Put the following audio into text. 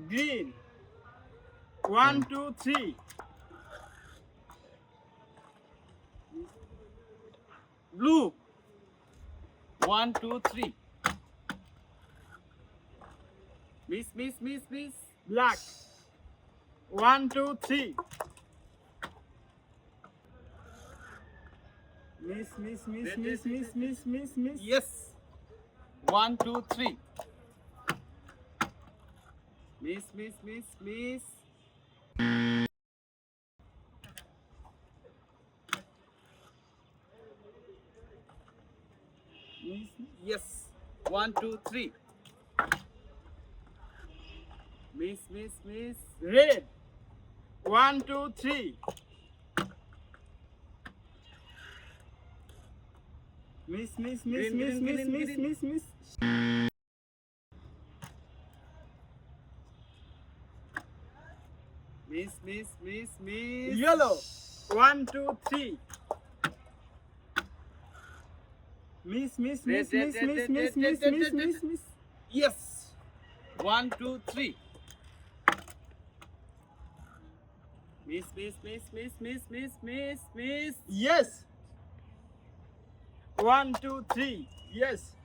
Green. 1, 2, 3. Blue. 1, 2, 3. Miss. Black. 1, 2, 3. Miss. Yes. 1, 2, 3. Miss. Yes. 1, 2, 3. Miss. Red. 1, 2, 3. Miss. Miss. Yellow. 1, 2, 3. Miss. Yes. 1, 2, 3. Miss. Yes. 1, 2, 3. Yes.